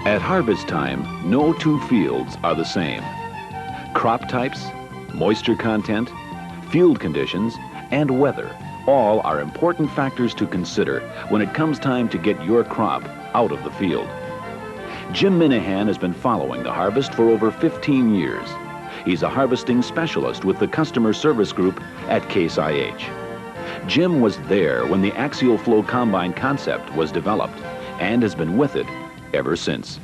At harvest time, no two fields are the same. Crop types, moisture content, field conditions, and weather all are important factors to consider when it comes time to get your crop out of the field. Jim Minahan has been following the harvest for over 15 years. He's a harvesting specialist with the customer service group at Case IH. Jim was there when the Axial Flow Combine concept was developed and has been with it ever since.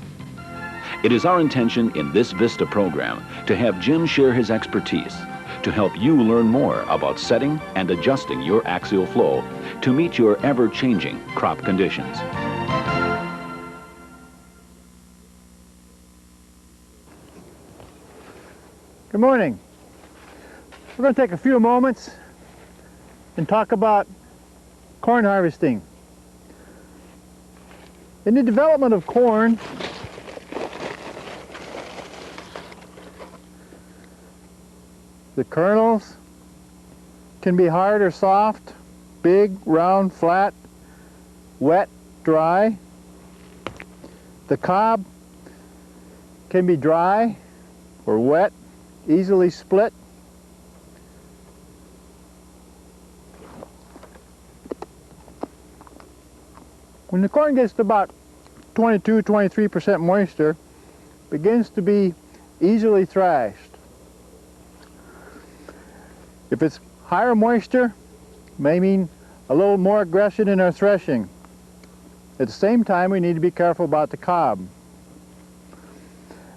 It is our intention in this VISTA program to have Jim share his expertise to help you learn more about setting and adjusting your axial flow to meet your ever-changing crop conditions. Good morning. We're going to take a few moments and talk about corn harvesting. In the development of corn, the kernels can be hard or soft, big, round, flat, wet, dry. The cob can be dry or wet, easily split. When the corn gets to about 22–23% moisture, it begins to be easily thrashed. If it's higher moisture, it may mean a little more aggression in our threshing. At the same time, we need to be careful about the cob.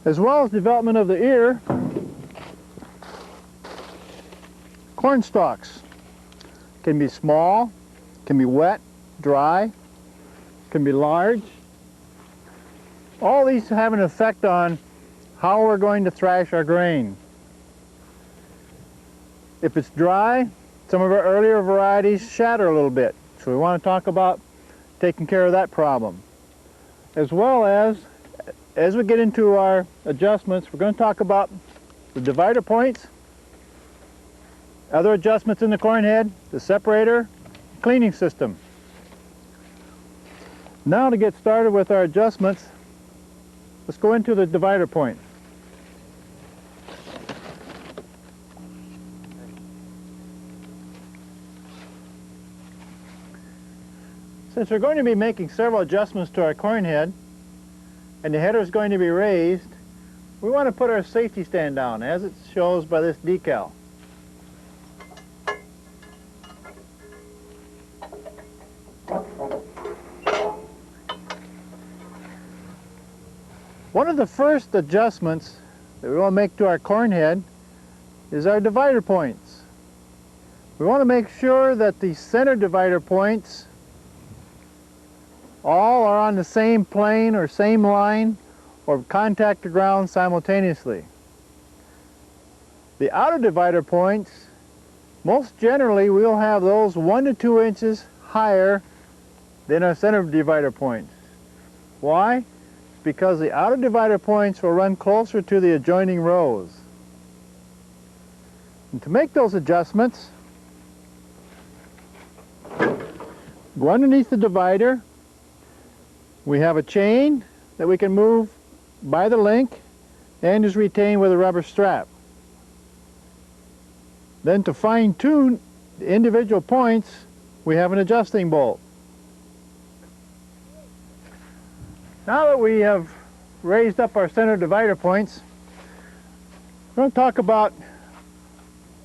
As well as development of the ear, corn stalks can be small, can be wet, dry, can be large. All these have an effect on how we're going to thrash our grain. If it's dry, some of our earlier varieties shatter a little bit, so we want to talk about taking care of that problem. As well as we get into our adjustments, we're going to talk about the divider points, other adjustments in the corn head, the separator, cleaning system. Now to get started with our adjustments, let's go into the divider point. Since we're going to be making several adjustments to our corn head, and the header is going to be raised, we want to put our safety stand down, as it shows by this decal. One of the first adjustments that we want to make to our corn head is our divider points. We want to make sure that the center divider points all are on the same plane or same line or contact the ground simultaneously. The outer divider points, most generally we'll have those 1 to 2 inches higher than our center divider points. Why? Because the outer divider points will run closer to the adjoining rows. And to make those adjustments, go underneath the divider. We have a chain that we can move by the link and is retained with a rubber strap. Then to fine-tune the individual points, we have an adjusting bolt. Now that we have raised up our center divider points, we're going to talk about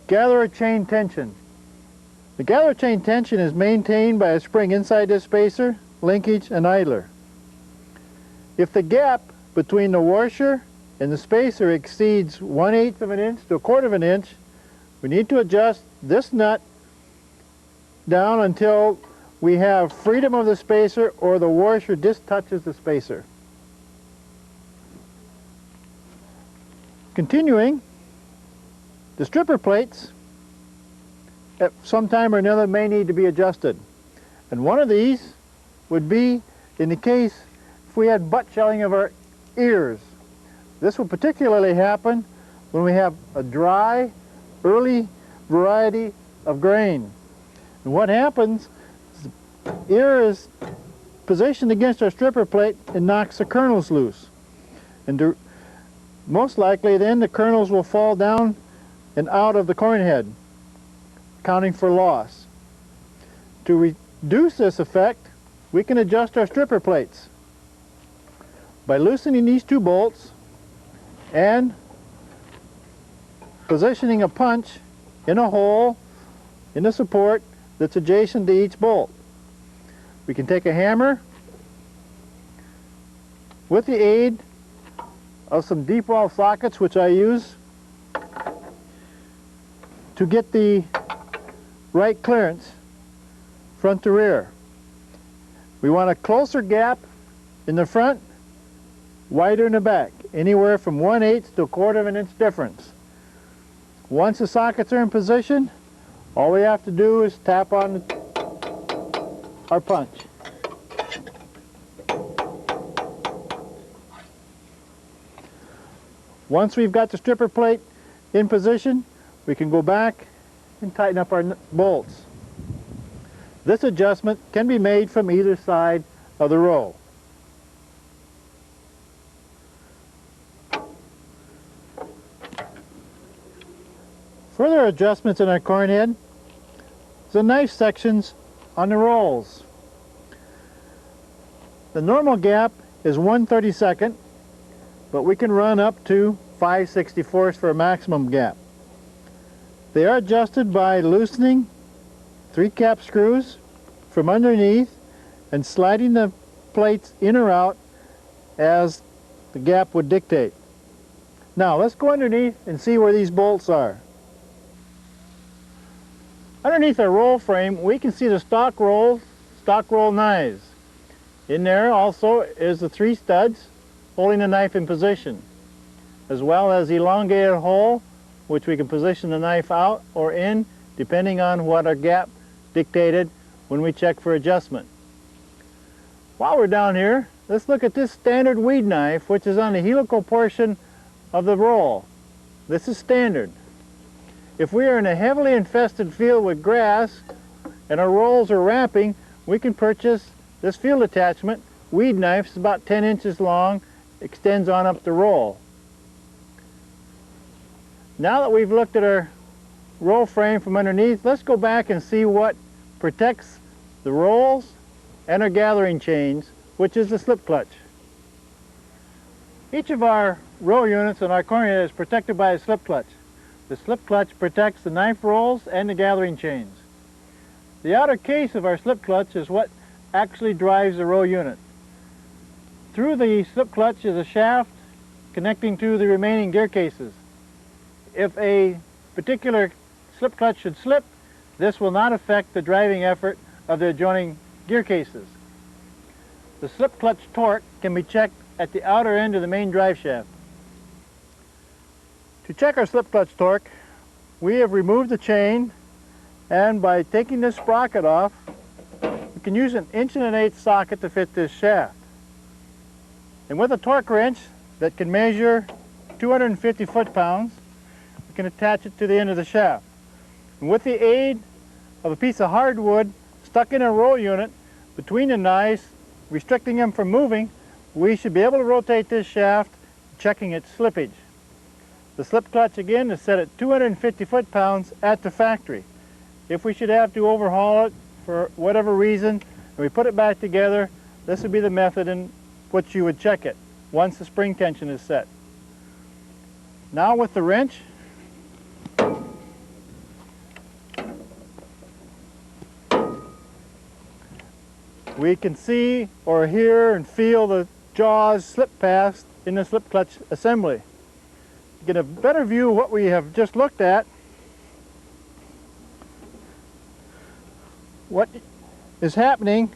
gatherer chain tension. The gatherer chain tension is maintained by a spring inside this spacer, linkage, and idler. If the gap between the washer and the spacer exceeds 1/8 of an inch to 1/4 of an inch, we need to adjust this nut down until we have freedom of the spacer or the washer just touches the spacer. Continuing, the stripper plates at some time or another may need to be adjusted. And one of these would be in the case if we had butt shelling of our ears. This will particularly happen when we have a dry, early variety of grain. And what happens is the ear is positioned against our stripper plate, it knocks the kernels loose. And most likely then the kernels will fall down and out of the corn head, accounting for loss. To reduce this effect, we can adjust our stripper plates by loosening these two bolts and positioning a punch in a hole in the support that's adjacent to each bolt. We can take a hammer with the aid of some deep well sockets, which I use to get the right clearance front to rear. We want a closer gap in the front, wider in the back, anywhere from 1/8 to 1/4 of an inch difference. Once the sockets are in position, all we have to do is tap on our punch. Once we've got the stripper plate in position, we can go back and tighten up our bolts. This adjustment can be made from either side of the row. Further adjustments in our corn head is the knife sections on the rolls. The normal gap is 1/32, but we can run up to 5/64 for a maximum gap. They are adjusted by loosening 3 cap screws from underneath and sliding the plates in or out as the gap would dictate. Now let's go underneath and see where these bolts are. Underneath our roll frame, we can see the stock roll knives. In there also is the 3 studs holding the knife in position, as well as the elongated hole, which we can position the knife out or in, depending on what our gap dictated when we check for adjustment. While we're down here, let's look at this standard weed knife, which is on the helical portion of the roll. This is standard. If we are in a heavily infested field with grass and our rolls are wrapping, we can purchase this field attachment. Weed knife is about 10 inches long, extends on up the roll. Now that we've looked at our roll frame from underneath, let's go back and see what protects the rolls and our gathering chains, which is the slip clutch. Each of our row units in our corn head is protected by a slip clutch. The slip clutch protects the knife rolls and the gathering chains. The outer case of our slip clutch is what actually drives the row unit. Through the slip clutch is a shaft connecting to the remaining gear cases. If a particular slip clutch should slip, this will not affect the driving effort of the adjoining gear cases. The slip clutch torque can be checked at the outer end of the main drive shaft. To check our slip clutch torque, we have removed the chain, and by taking this sprocket off, we can use an 1 1/8" socket to fit this shaft. And with a torque wrench that can measure 250 foot-pounds, we can attach it to the end of the shaft. And with the aid of a piece of hardwood stuck in a roll unit between the knives, restricting them from moving, we should be able to rotate this shaft, checking its slippage. The slip clutch again is set at 250 foot-pounds at the factory. If we should have to overhaul it for whatever reason and we put it back together, this would be the method in which you would check it once the spring tension is set. Now with the wrench, we can see or hear and feel the jaws slip past in the slip clutch assembly. To get a better view of what we have just looked at, what is happening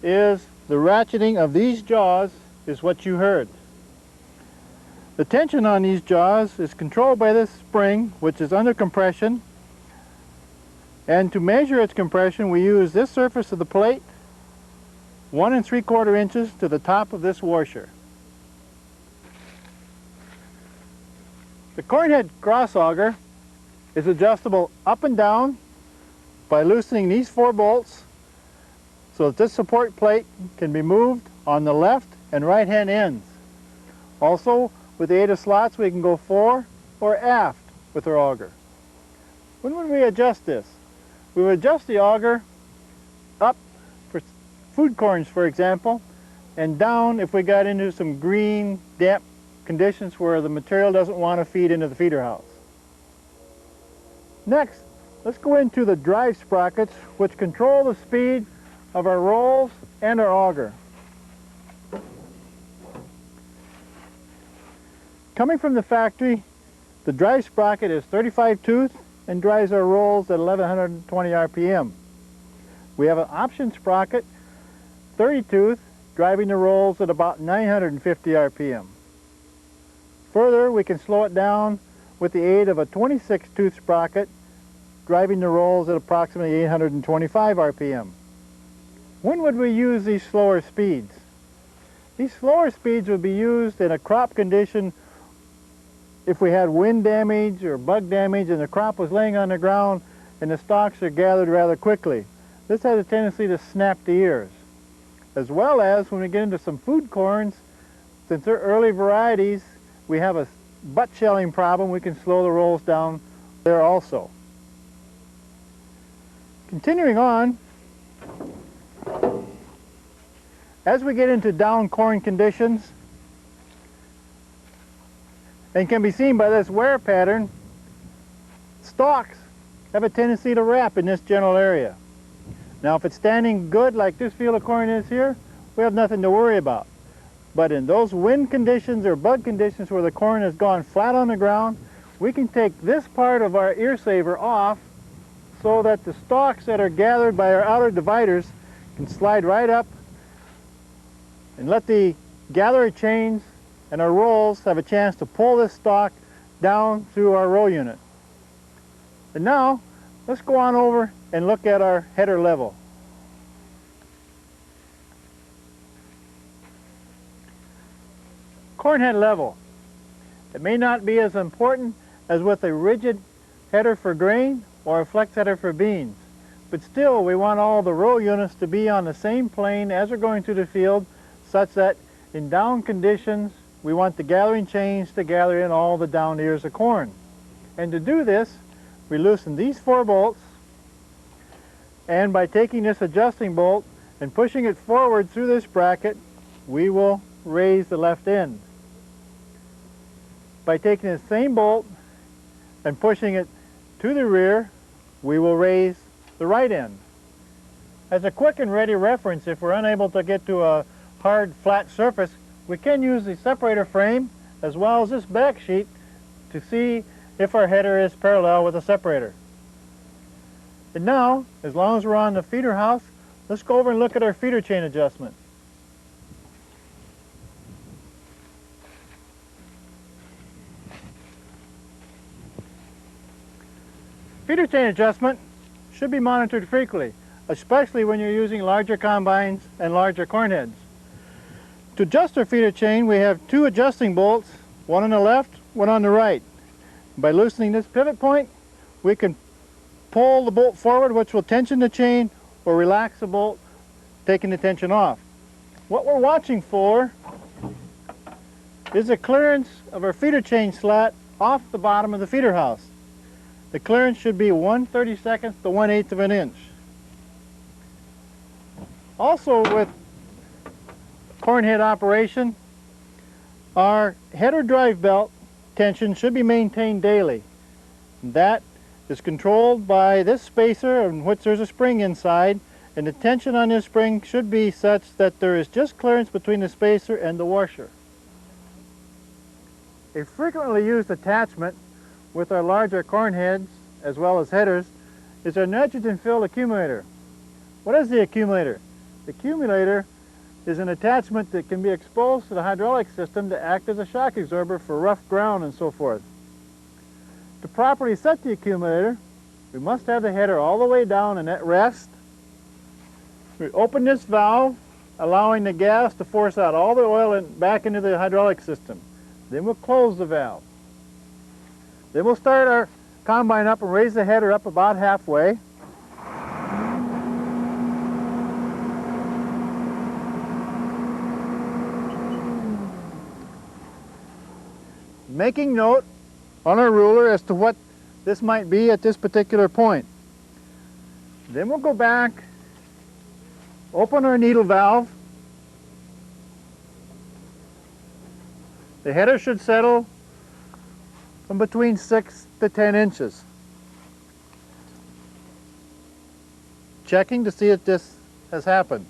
is the ratcheting of these jaws is what you heard. The tension on these jaws is controlled by this spring, which is under compression, and to measure its compression we use this surface of the plate 1 3/4 inches to the top of this washer. The corn head cross auger is adjustable up and down by loosening these 4 bolts so that this support plate can be moved on the left and right hand ends. Also, with the aid of slots, we can go fore or aft with our auger. When would we adjust this? We would adjust the auger up for food corns, for example, and down if we got into some green, damp conditions where the material doesn't want to feed into the feeder house. Next, let's go into the drive sprockets, which control the speed of our rolls and our auger. Coming from the factory, the drive sprocket is 35 tooth and drives our rolls at 1120 RPM. We have an option sprocket, 30 tooth, driving the rolls at about 950 RPM. Further, we can slow it down with the aid of a 26 tooth sprocket, driving the rolls at approximately 825 RPM. When would we use these slower speeds? These slower speeds would be used in a crop condition if we had wind damage or bug damage and the crop was laying on the ground and the stalks are gathered rather quickly. This has a tendency to snap the ears. As well as when we get into some food corns, since they're early varieties, we have a butt shelling problem, we can slow the rolls down there also. Continuing on, as we get into down corn conditions, and can be seen by this wear pattern, stalks have a tendency to wrap in this general area. Now if it's standing good like this field of corn is here, we have nothing to worry about. But in those wind conditions or bug conditions where the corn has gone flat on the ground, we can take this part of our ear saver off so that the stalks that are gathered by our outer dividers can slide right up and let the gatherer chains and our rolls have a chance to pull this stalk down through our roll unit. And now, let's go on over and look at our header level. Corn head level. It may not be as important as with a rigid header for grain or a flex header for beans, but still we want all the roll units to be on the same plane as we're going through the field, such that in down conditions we want the gathering chains to gather in all the down ears of corn. And to do this, we loosen these 4 bolts, and by taking this adjusting bolt and pushing it forward through this bracket, we will raise the left end. By taking the same bolt and pushing it to the rear, we will raise the right end. As a quick and ready reference, if we're unable to get to a hard, flat surface, we can use the separator frame as well as this back sheet to see if our header is parallel with the separator. And now, as long as we're on the feeder house, let's go over and look at our feeder chain adjustment. Feeder chain adjustment should be monitored frequently, especially when you're using larger combines and larger corn heads. To adjust our feeder chain, we have 2 adjusting bolts, one on the left, one on the right. By loosening this pivot point, we can pull the bolt forward, which will tension the chain, or relax the bolt, taking the tension off. What we're watching for is the clearance of our feeder chain slat off the bottom of the feeder house. The clearance should be 1/32 to 1/8 of an inch. Also with corn head operation, our header drive belt tension should be maintained daily. That is controlled by this spacer in which there's a spring inside, and the tension on this spring should be such that there is just clearance between the spacer and the washer. A frequently used attachment with our larger corn heads as well as headers is our nitrogen-filled accumulator. What is the accumulator? The accumulator is an attachment that can be exposed to the hydraulic system to act as a shock absorber for rough ground and so forth. To properly set the accumulator, we must have the header all the way down and at rest. We open this valve, allowing the gas to force out all the oil back into the hydraulic system. Then we'll close the valve. Then we'll start our combine up and raise the header up about halfway. making note on our ruler as to what this might be at this particular point. Then we'll go back, open our needle valve. The header should settle from between 6 to 10 inches. Checking to see if this has happened.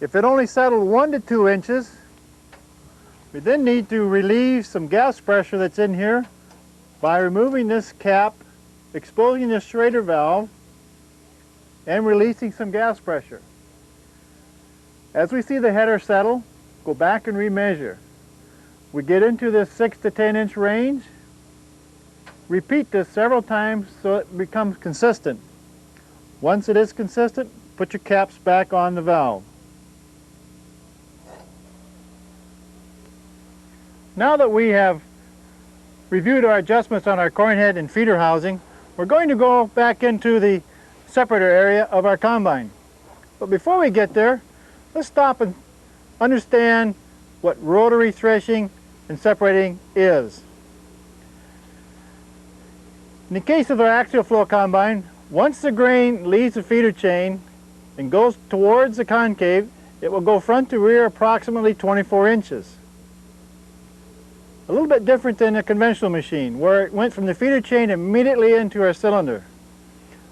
If it only settled 1 to 2 inches, we then need to relieve some gas pressure that's in here by removing this cap, exposing the Separator valve, and releasing some gas pressure. As we see the header settle, go back and remeasure. We get into this 6 to 10 inch range. Repeat this several times so it becomes consistent. Once it is consistent, put your caps back on the valve. Now that we have reviewed our adjustments on our corn head and feeder housing, we're going to go back into the separator area of our combine. But before we get there, let's stop and understand what rotary threshing and separating is. In the case of our axial flow combine, once the grain leaves the feeder chain and goes towards the concave, it will go front to rear approximately 24 inches. A little bit different than a conventional machine, where it went from the feeder chain immediately into our cylinder.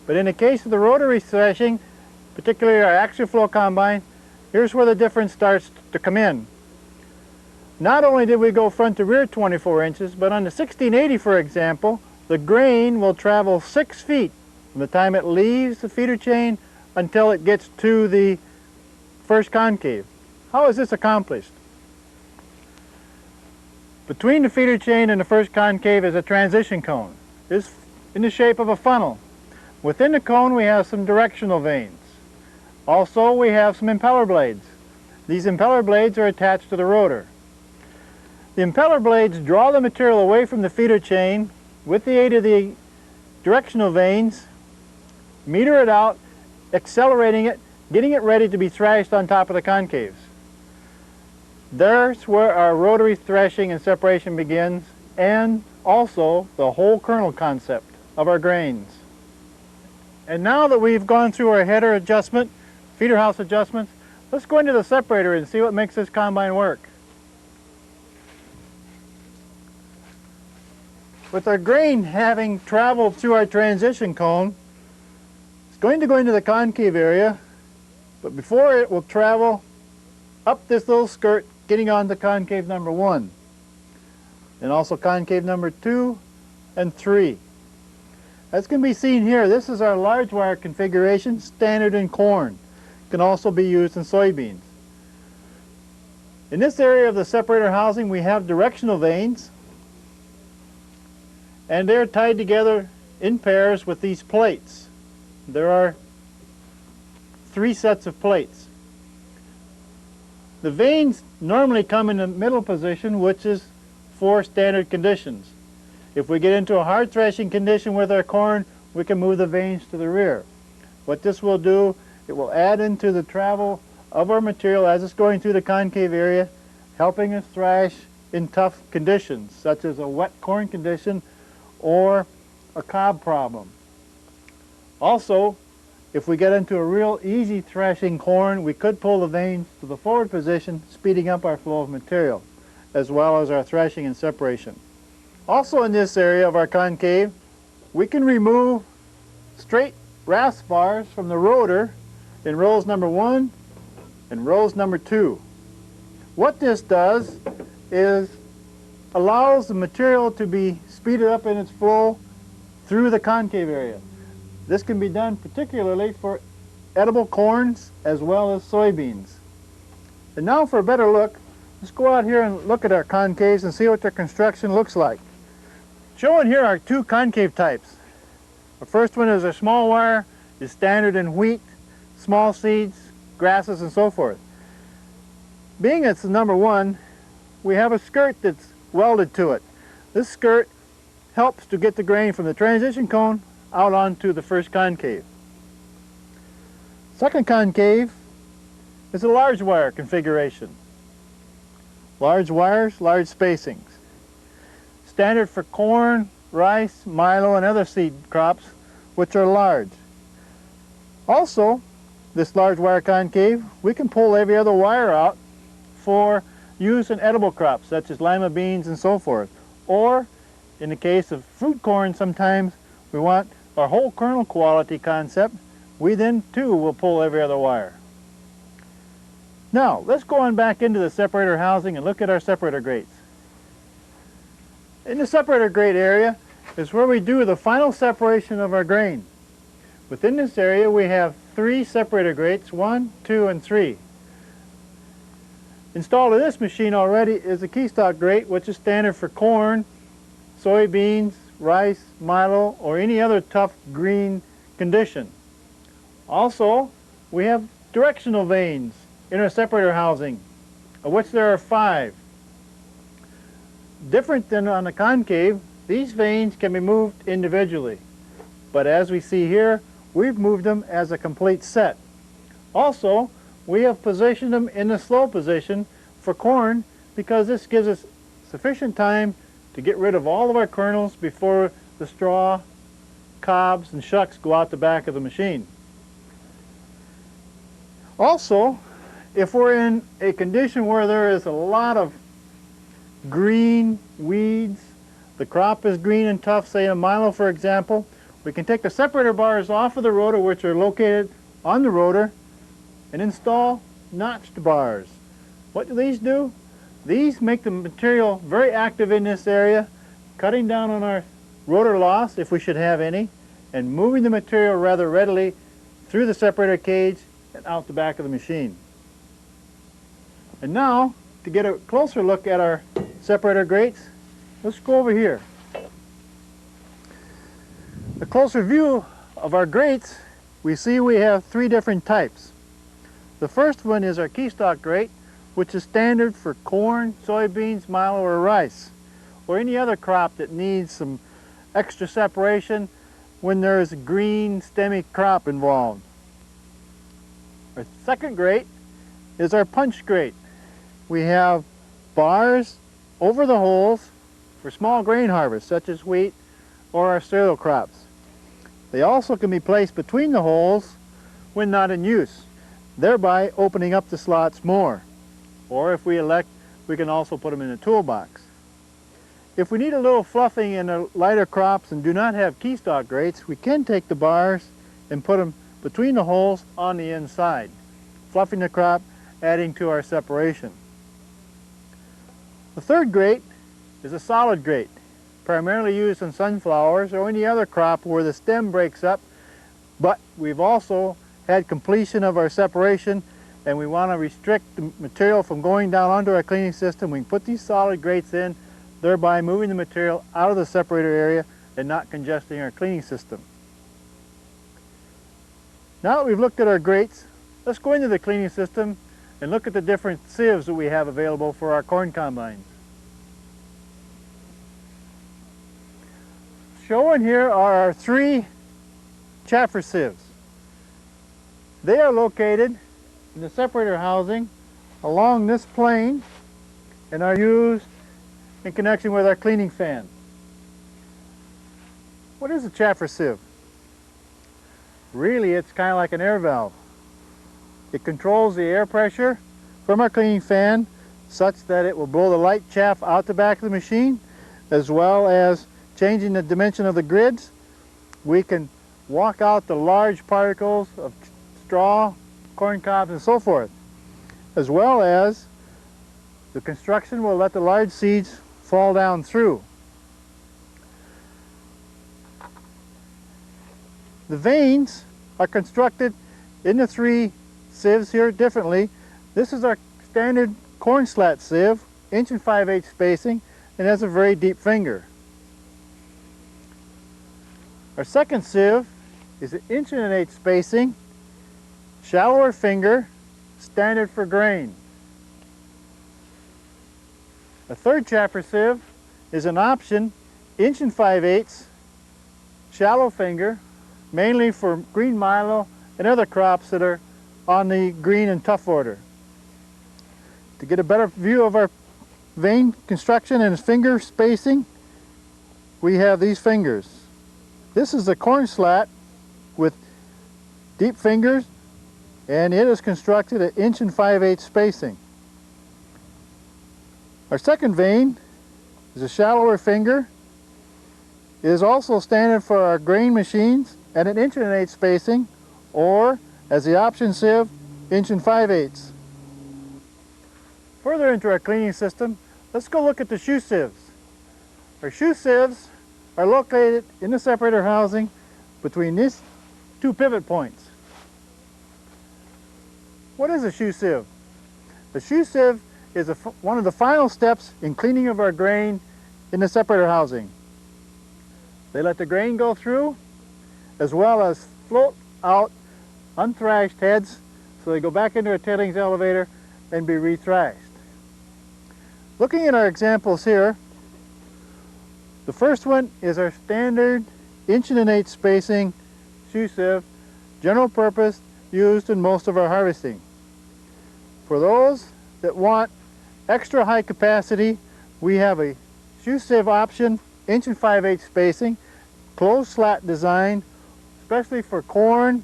But in the case of the rotary threshing, particularly our axial flow combine, here's where the difference starts to come in. Not only did we go front to rear 24 inches, but on the 1680, for example, the grain will travel 6 feet from the time it leaves the feeder chain until it gets to the first concave. How is this accomplished? Between the feeder chain and the first concave is a transition cone. It's in the shape of a funnel. Within the cone we have some directional vanes. Also we have some impeller blades. These impeller blades are attached to the rotor. The impeller blades draw the material away from the feeder chain with the aid of the directional vanes, meter it out, accelerating it, getting it ready to be thrashed on top of the concaves. There's where our rotary threshing and separation begins, and also the whole kernel concept of our grains. And now that we've gone through our header adjustment, feeder house adjustments, let's go into the separator and see what makes this combine work. With our grain having traveled through our transition cone, it's going to go into the concave area, but before it will travel up this little skirt, getting on to concave number 1, and also concave number 2 and 3. As can be seen here, this is our large wire configuration, standard in corn. Can also be used in soybeans. In this area of the separator housing, we have directional vanes, and they're tied together in pairs with these plates. There are 3 sets of plates. The vanes normally come in the middle position, which is for standard conditions. If we get into a hard threshing condition with our corn, we can move the vanes to the rear. What this will do, it will add into the travel of our material as it's going through the concave area, helping us thrash in tough conditions, such as a wet corn condition or a cob problem. Also, if we get into a real easy threshing corn, we could pull the vanes to the forward position, speeding up our flow of material, as well as our threshing and separation. Also in this area of our concave, we can remove straight rasp bars from the rotor in rows number 1 and rows number 2. What this does is allows the material to be speeded up in its flow through the concave area. This can be done particularly for edible corns as well as soybeans. And now for a better look, let's go out here and look at our concaves and see what their construction looks like. Shown here are 2 concave types. The first one is a small wire, is standard in wheat, small seeds, grasses, and so forth. Being it's the number 1, we have a skirt that's welded to it. This skirt helps to get the grain from the transition cone out onto the first concave. Second concave is a large wire configuration. Large wires, large spacings. standard for corn, rice, milo, and other seed crops, which are large. Also, this large wire concave, we can pull every other wire out for use in edible crops, such as lima beans and so forth. Or, in the case of fruit corn, sometimes we want our whole kernel quality concept. We then, too, will pull every other wire. Now, let's go on back into the separator housing and look at our separator grates. In the separator grate area is where we do the final separation of our grain. Within this area we have 3 separator grates, 1, 2, and 3. Installed in this machine already is a keystock grate, which is standard for corn, soybeans, rice, milo, or any other tough green condition. Also, we have directional vanes in our separator housing, of which there are 5. Different than on the concave, these vanes can be moved individually. But as we see here, we've moved them as a complete set. Also, we have positioned them in the slow position for corn because this gives us sufficient time to get rid of all of our kernels before the straw, cobs, and shucks go out the back of the machine. Also, if we're in a condition where there is a lot of green weeds, the crop is green and tough, say in milo for example, we can take the separator bars off of the rotor, which are located on the rotor, and install notched bars. What do these do? These make the material very active in this area, cutting down on our rotor loss, if we should have any, and moving the material rather readily through the separator cage and out the back of the machine. And now, to get a closer look at our separator grates, let's go over here. A closer view of our grates, we see we have 3 different types. The first one is our keystock grate, which is standard for corn, soybeans, milo, or rice, or any other crop that needs some extra separation when there is a green stemmy crop involved. Our second grate is our punch grate. We have bars over the holes for small grain harvest, such as wheat or our cereal crops. They also can be placed between the holes when not in use, thereby opening up the slots more. Or if we elect, we can also put them in a toolbox. If we need a little fluffing in the lighter crops and do not have keystock grates, we can take the bars and put them between the holes on the inside, fluffing the crop, adding to our separation. The third grate is a solid grate, primarily used in sunflowers or any other crop where the stem breaks up, but we've also had completion of our separation and we want to restrict the material from going down onto our cleaning system. We can put these solid grates in, thereby moving the material out of the separator area and not congesting our cleaning system. Now that we've looked at our grates, let's go into the cleaning system and look at the different sieves that we have available for our corn combines. Shown here are our 3 chaffer sieves. They are located in the separator housing along this plane and are used in connection with our cleaning fan. What is a chaffer sieve? Really, it's kind of like an air valve. It controls the air pressure from our cleaning fan such that it will blow the light chaff out the back of the machine, as well as changing the dimension of the grids. We can walk out the large particles of straw, corn cobs, and so forth, as well as the construction will let the large seeds fall down through. The vanes are constructed in the 3 sieves here differently. This is our standard corn slat sieve, 1 5/8" spacing, and has a very deep finger. Our second sieve is an 1 1/8" spacing, shallower finger, standard for grain. A third chaffer sieve is an option, 1 5/8", shallow finger, mainly for green milo and other crops that are on the green and tough order. To get a better view of our vane construction and finger spacing, we have these fingers. This is a corn slat with deep fingers, and it is constructed at 1 5/8" spacing. Our second vane is a shallower finger. It is also standard for our grain machines at an 1 1/8" spacing, or as the option sieve, 1 5/8". Further into our cleaning system, let's go look at the shoe sieves. Our shoe sieves are located in the separator housing between these two pivot points. What is a shoe sieve? The shoe sieve is one of the final steps in cleaning of our grain in the separator housing. They let the grain go through, as well as float out unthrashed heads, so they go back into a tailings elevator and be rethrashed. Looking at our examples here, the first one is our standard 1 1/8" spacing shoe sieve, general purpose, used in most of our harvesting. For those that want extra high capacity, we have a shoe sieve option, 1 5/8" spacing, closed slat design, especially for corn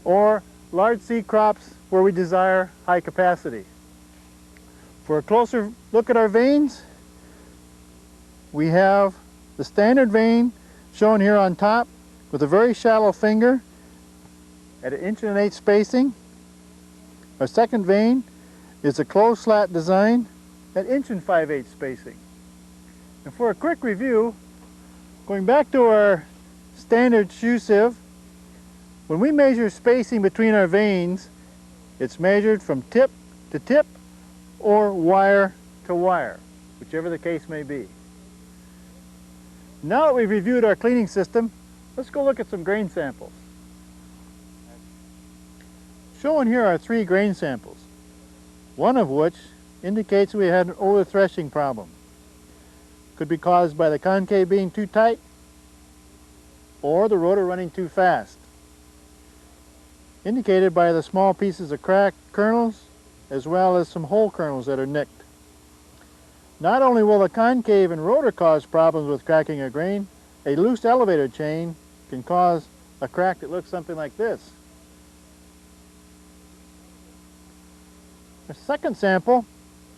or large seed crops where we desire high capacity. For a closer look at our vanes, we have the standard vane shown here on top with a very shallow finger at an 1 1/8" spacing. Our second vane is a closed slat design at 1 5/8" spacing. And for a quick review, going back to our standard shoe sieve, when we measure spacing between our vanes, it's measured from tip to tip or wire to wire, whichever the case may be. Now that we've reviewed our cleaning system, let's go look at some grain samples. Shown here are 3 grain samples, one of which indicates we had an over threshing problem. Could be caused by the concave being too tight or the rotor running too fast, indicated by the small pieces of cracked kernels as well as some whole kernels that are nicked. Not only will the concave and rotor cause problems with cracking a grain, a loose elevator chain can cause a crack that looks something like this. Our second sample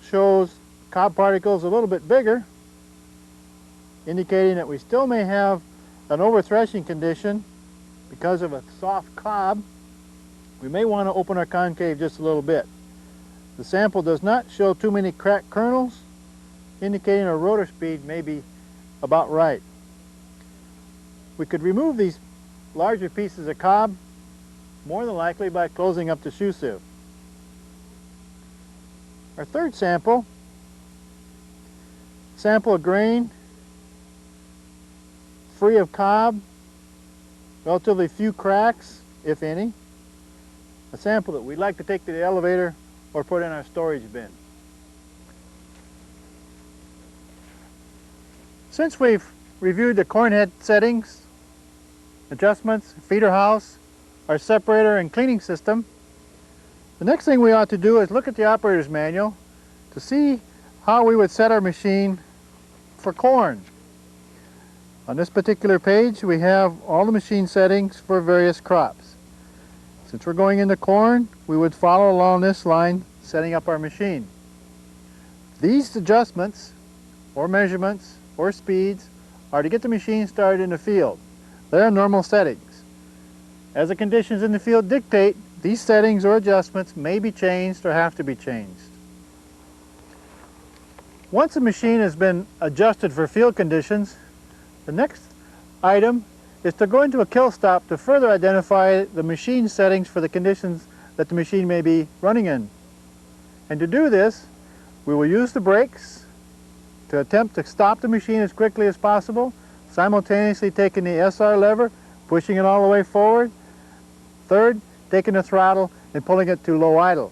shows cob particles a little bit bigger, indicating that we still may have an over threshing condition because of a soft cob. We may want to open our concave just a little bit. The sample does not show too many cracked kernels, indicating our rotor speed may be about right. We could remove these larger pieces of cob more than likely by closing up the shoe sieve. Our third sample of grain free of cob, relatively few cracks, if any. A sample that we'd like to take to the elevator or put in our storage bin. Since we've reviewed the corn head settings, adjustments, feeder house, our separator and cleaning system, the next thing we ought to do is look at the operator's manual to see how we would set our machine for corn. On this particular page, we have all the machine settings for various crops. Since we're going into corn, we would follow along this line, setting up our machine. These adjustments, or measurements, or speeds, are to get the machine started in the field. They are normal settings. As the conditions in the field dictate, these settings or adjustments may be changed or have to be changed. Once a machine has been adjusted for field conditions, the next item is to go into a kill stop to further identify the machine settings for the conditions that the machine may be running in. And to do this, we will use the brakes to attempt to stop the machine as quickly as possible, simultaneously taking the SR lever, pushing it all the way forward. Third, taking the throttle and pulling it to low idle.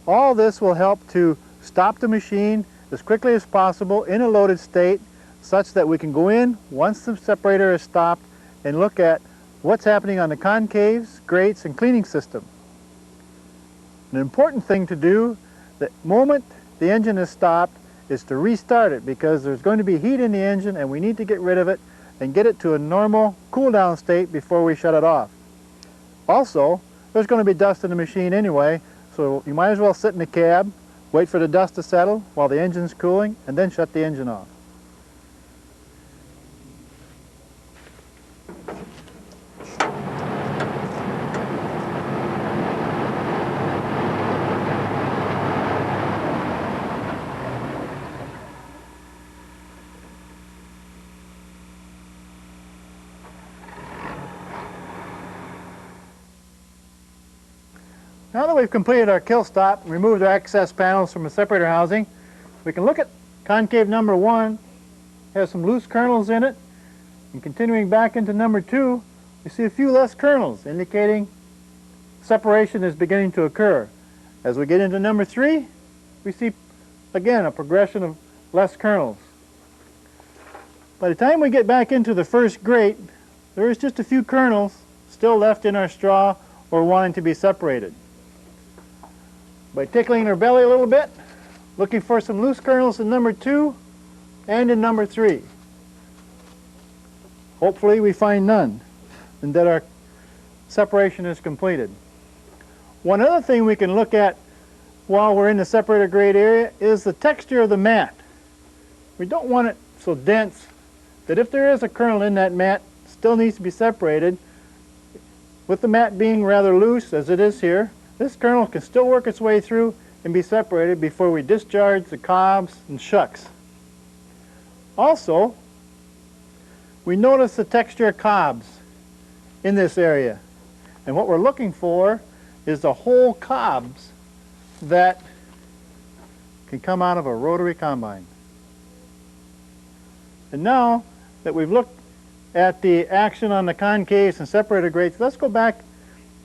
All this will help to stop the machine as quickly as possible in a loaded state, such that we can go in once the separator is stopped and look at what's happening on the concaves, grates, and cleaning system. An important thing to do, the moment the engine is stopped, is to restart it, because there's going to be heat in the engine and we need to get rid of it and get it to a normal cool down state before we shut it off. Also, there's going to be dust in the machine anyway, so you might as well sit in the cab, wait for the dust to settle while the engine's cooling, and then shut the engine off. Now that we've completed our kill stop and removed our excess panels from the separator housing, we can look at concave number 1. It has some loose kernels in it. And continuing back into number 2, we see a few less kernels, indicating separation is beginning to occur. As we get into number 3, we see again a progression of less kernels. By the time we get back into the first grate, there is just a few kernels still left in our straw or wanting to be separated. By tickling our belly a little bit, looking for some loose kernels in number 2 and in number 3. Hopefully we find none and that our separation is completed. One other thing we can look at while we're in the separator grate area is the texture of the mat. We don't want it so dense that if there is a kernel in that mat, it still needs to be separated. With the mat being rather loose as it is here, this kernel can still work its way through and be separated before we discharge the cobs and shucks. Also, we notice the texture of cobs in this area. And what we're looking for is the whole cobs that can come out of a rotary combine. And now that we've looked at the action on the concaves and separator grates, let's go back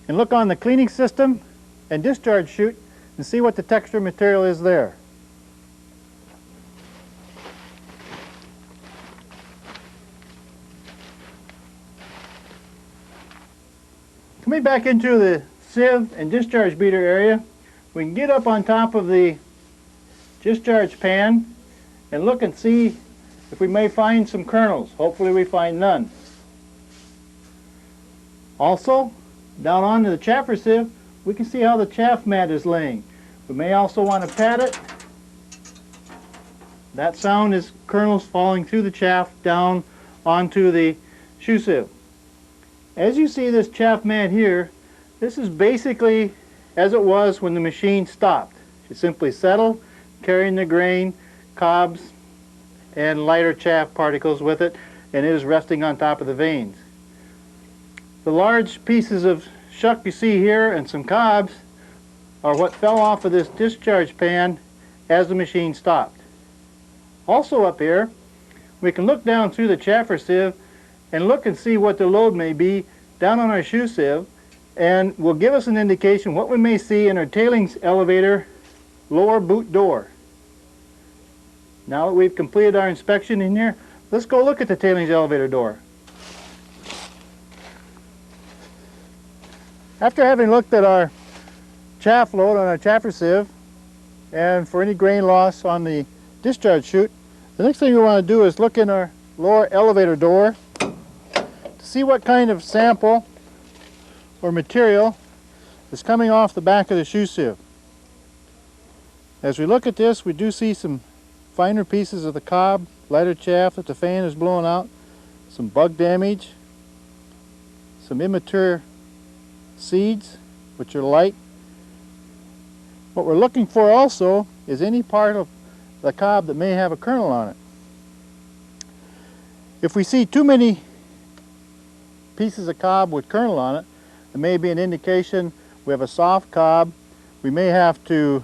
and look on the cleaning system and discharge chute and see what the texture material is there. Coming back into the sieve and discharge beater area, we can get up on top of the discharge pan and look and see if we may find some kernels. Hopefully we find none. Also, down onto the chaffer sieve, we can see how the chaff mat is laying. We may also want to pat it. That sound is kernels falling through the chaff down onto the shoe sieve. As you see this chaff mat here, this is basically as it was when the machine stopped. It simply settled, carrying the grain, cobs, and lighter chaff particles with it, and it is resting on top of the vanes. The large pieces of shuck you see here and some cobs are what fell off of this discharge pan as the machine stopped. Also up here, we can look down through the chaffer sieve and look and see what the load may be down on our shoe sieve, and will give us an indication what we may see in our tailings elevator lower boot door. Now that we've completed our inspection in here, let's go look at the tailings elevator door. After having looked at our chaff load on our chaffer sieve and for any grain loss on the discharge chute, the next thing we want to do is look in our lower elevator door to see what kind of sample or material is coming off the back of the shoe sieve. As we look at this, we do see some finer pieces of the cob, lighter chaff that the fan is blowing out, some bug damage, some immature seeds which are light. What we're looking for also is any part of the cob that may have a kernel on it. If we see too many pieces of cob with kernel on it, it may be an indication we have a soft cob. We may have to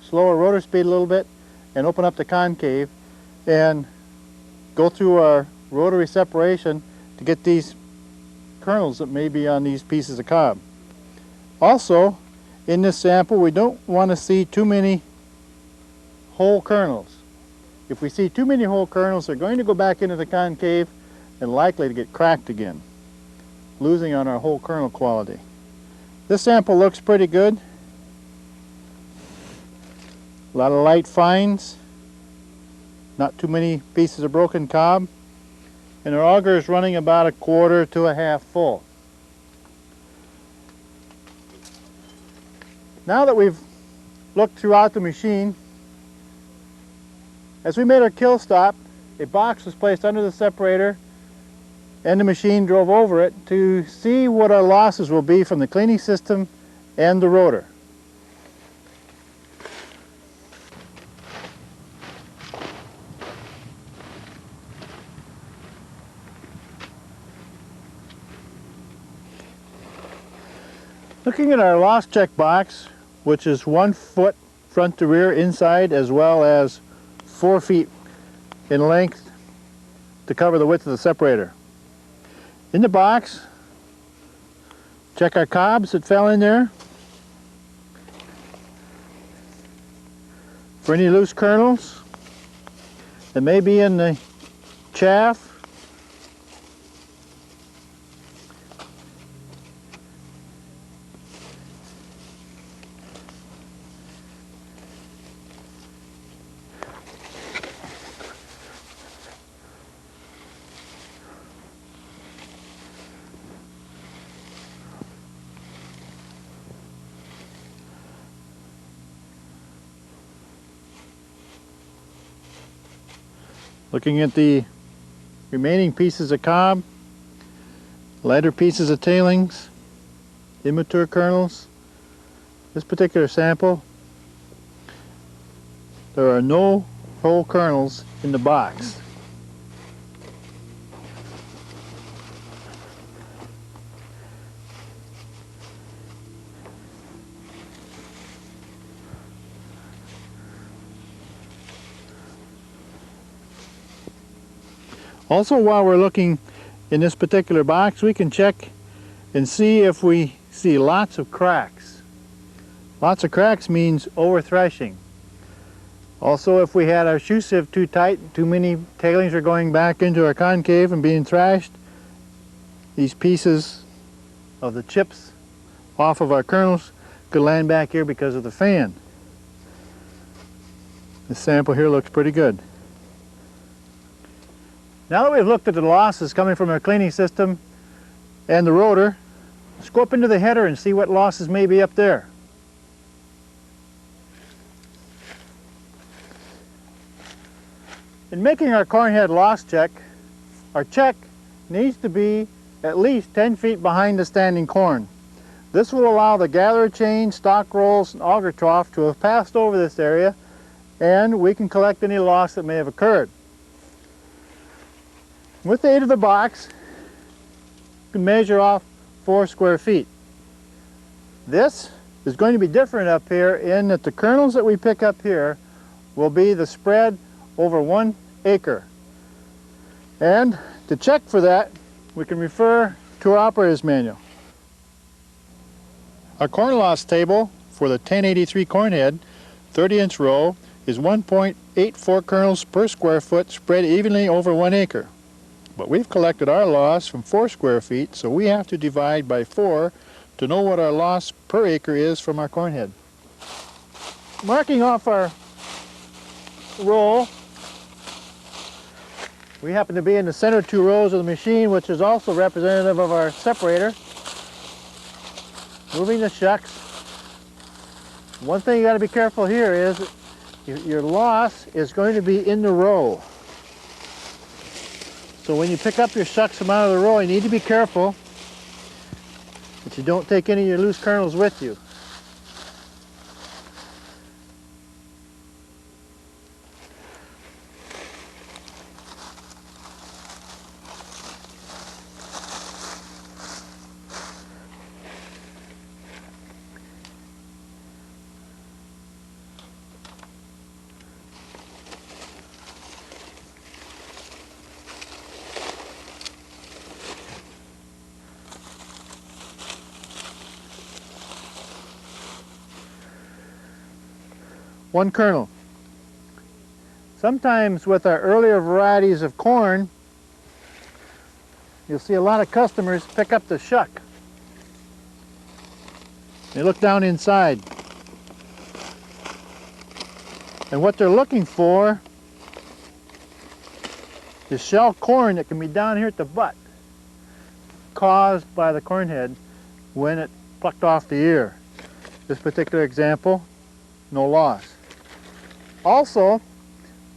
slow our rotor speed a little bit and open up the concave and go through our rotary separation to get these kernels that may be on these pieces of cob. Also, in this sample, we don't want to see too many whole kernels. If we see too many whole kernels, they're going to go back into the concave and likely to get cracked again, losing on our whole kernel quality. This sample looks pretty good. A lot of light fines. not too many pieces of broken cob, and our auger is running about 1/4 to 1/2 full. Now that we've looked throughout the machine, as we made our kill stop, a box was placed under the separator and the machine drove over it to see what our losses will be from the cleaning system and the rotor. Looking at our loss check box, which is 1 foot front to rear inside as well as 4 feet in length to cover the width of the separator. In the box, check our cobs that fell in there for any loose kernels that may be in the chaff. Looking at the remaining pieces of cob, lighter pieces of tailings, immature kernels. This particular sample, there are no whole kernels in the box. Also, while we're looking in this particular box, we can check and see if we see lots of cracks. Lots of cracks means over threshing. Also, if we had our shoe sieve too tight, too many tailings are going back into our concave and being thrashed, these pieces of the chips off of our kernels could land back here because of the fan. This sample here looks pretty good. Now that we've looked at the losses coming from our cleaning system and the rotor, let's go up into the header and see what losses may be up there. In making our corn head loss check, our check needs to be at least 10 feet behind the standing corn. This will allow the gatherer chain, stock rolls, and auger trough to have passed over this area, and we can collect any loss that may have occurred. With the aid of the box, you can measure off 4 square feet. This is going to be different up here in that the kernels that we pick up here will be the spread over 1 acre. And to check for that, we can refer to our operator's manual. Our corn loss table for the 1083 corn head 30-inch row is 1.84 kernels per square foot spread evenly over 1 acre. But we've collected our loss from 4 square feet, so we have to divide by 4 to know what our loss per acre is from our corn head. Marking off our roll, we happen to be in the center 2 rows of the machine, which is also representative of our separator. Moving the shucks. One thing you got to be careful here is your loss is going to be in the row. So when you pick up your shucks from out of the row, you need to be careful that you don't take any of your loose kernels with you. One kernel. Sometimes with our earlier varieties of corn, you'll see a lot of customers pick up the shuck. They look down inside. And what they're looking for is shell corn that can be down here at the butt, caused by the corn head when it plucked off the ear. This particular example, no loss. Also,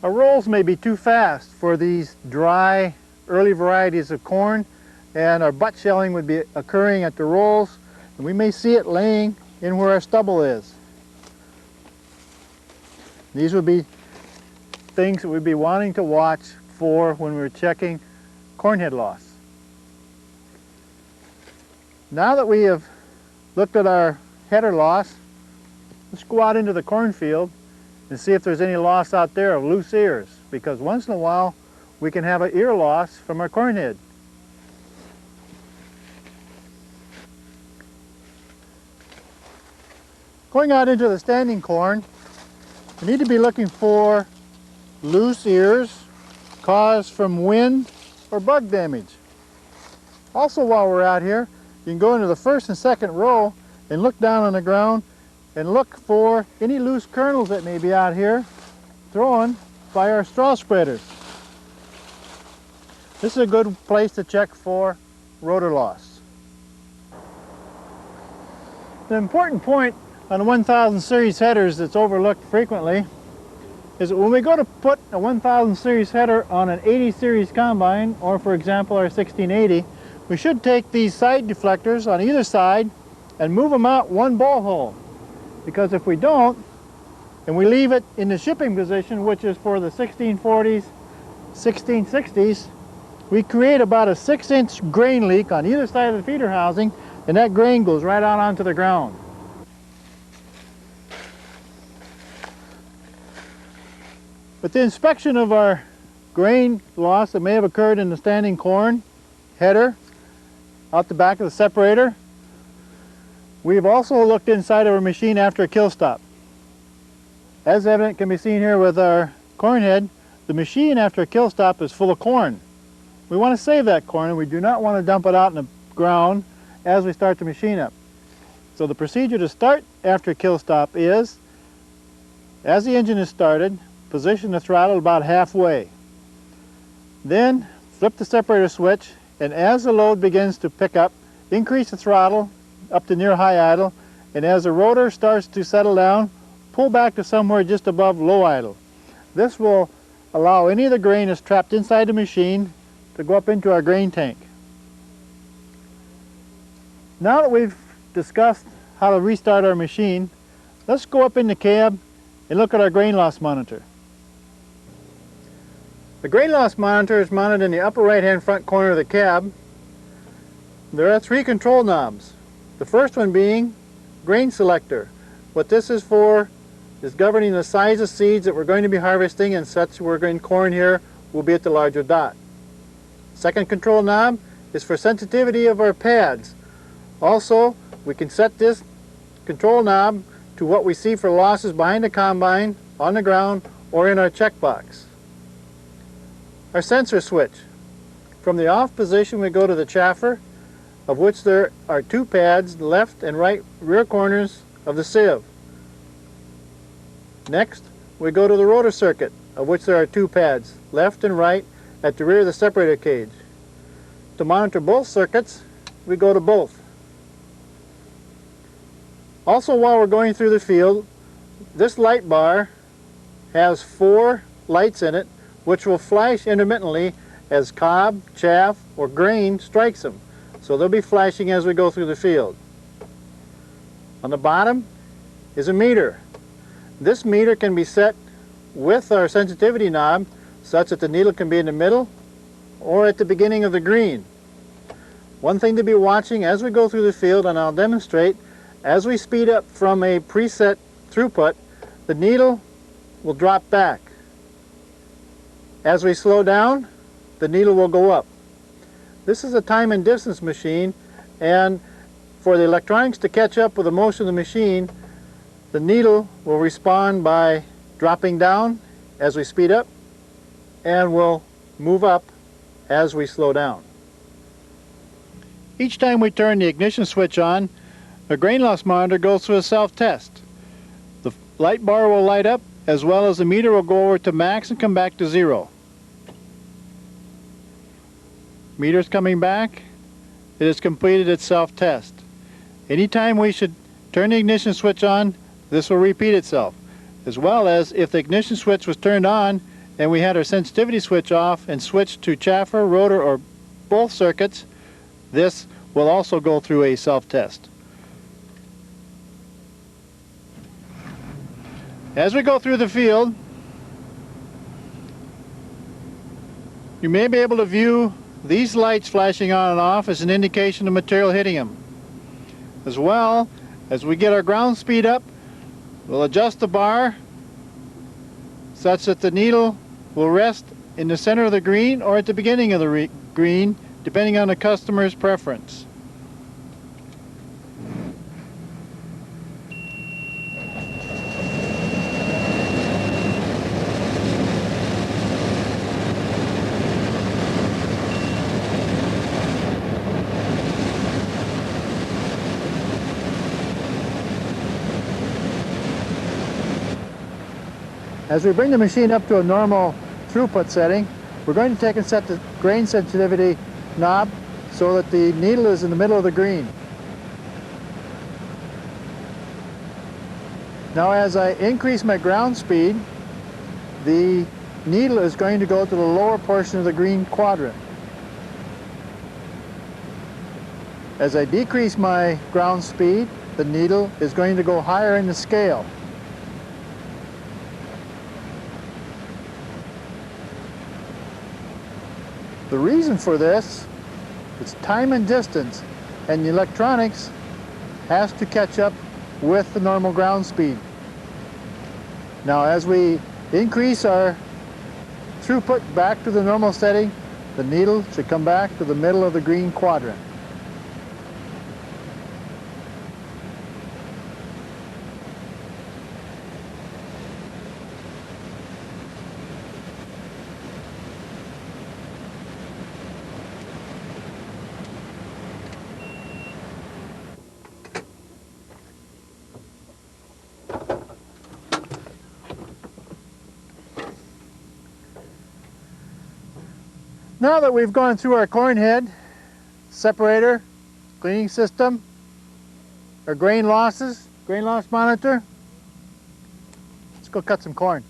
our rolls may be too fast for these dry, early varieties of corn, and our butt shelling would be occurring at the rolls, and we may see it laying in where our stubble is. These would be things that we'd be wanting to watch for when we're checking corn head loss. Now that we have looked at our header loss, let's go out into the cornfield and see if there's any loss out there of loose ears, because once in a while we can have an ear loss from our corn head. Going out into the standing corn, we need to be looking for loose ears caused from wind or bug damage. Also, while we're out here, you can go into the first and second row and look down on the ground and look for any loose kernels that may be out here thrown by our straw spreaders. This is a good place to check for rotor loss. The important point on the 1000 series headers that's overlooked frequently is that when we go to put a 1000 series header on an 80 series combine, or for example our 1680, we should take these side deflectors on either side and move them out one ball hole. Because if we don't, and we leave it in the shipping position, which is for the 1640s, 1660s, we create about a 6-inch grain leak on either side of the feeder housing, and that grain goes right out onto the ground. With the inspection of our grain loss that may have occurred in the standing corn header out the back of the separator, we've also looked inside of our machine after a kill stop. As evident can be seen here with our corn head, the machine after a kill stop is full of corn. We want to save that corn, and we do not want to dump it out in the ground as we start the machine up. So the procedure to start after a kill stop is, as the engine is started, position the throttle about halfway. Then flip the separator switch, and as the load begins to pick up, increase the throttle up to near high idle, and as the rotor starts to settle down, pull back to somewhere just above low idle. This will allow any of the grain that's trapped inside the machine to go up into our grain tank. Now that we've discussed how to restart our machine, let's go up in the cab and look at our grain loss monitor. The grain loss monitor is mounted in the upper right hand front corner of the cab. There are 3 control knobs. The first one being grain selector. What this is for is governing the size of seeds that we're going to be harvesting, and such we're going corn here will be at the larger dot. Second control knob is for sensitivity of our pads. Also, we can set this control knob to what we see for losses behind the combine, on the ground, or in our checkbox. Our sensor switch. From the off position we go to the chaffer, of which there are 2 pads, left and right rear corners of the sieve. Next, we go to the rotor circuit, of which there are 2 pads, left and right, at the rear of the separator cage. To monitor both circuits, we go to both. Also, while we're going through the field, this light bar has 4 lights in it, which will flash intermittently as cob, chaff, or grain strikes them. So they'll be flashing as we go through the field. On the bottom is a meter. This meter can be set with our sensitivity knob such that the needle can be in the middle or at the beginning of the green. One thing to be watching as we go through the field, and I'll demonstrate, as we speed up from a preset throughput, the needle will drop back. As we slow down, the needle will go up. This is a time and distance machine, and for the electronics to catch up with the motion of the machine, the needle will respond by dropping down as we speed up and will move up as we slow down. Each time we turn the ignition switch on, the grain loss monitor goes through a self-test. The light bar will light up, as well as the meter will go over to max and come back to 0. Meter's coming back. It has completed its self-test. Anytime we should turn the ignition switch on, this will repeat itself. As well as if the ignition switch was turned on and we had our sensitivity switch off and switched to chaffer, rotor, or both circuits, this will also go through a self-test. As we go through the field, you may be able to view these lights flashing on and off as an indication of material hitting them. As well, as we get our ground speed up, we'll adjust the bar such that the needle will rest in the center of the green or at the beginning of the green, depending on the customer's preference. As we bring the machine up to a normal throughput setting, we're going to take and set the grain sensitivity knob so that the needle is in the middle of the green. Now as I increase my ground speed, the needle is going to go to the lower portion of the green quadrant. As I decrease my ground speed, the needle is going to go higher in the scale. The reason for this is time and distance, and the electronics has to catch up with the normal ground speed. Now as we increase our throughput back to the normal setting, the needle should come back to the middle of the green quadrant. Now that we've gone through our corn head, separator, cleaning system, our grain loss monitor, let's go cut some corn.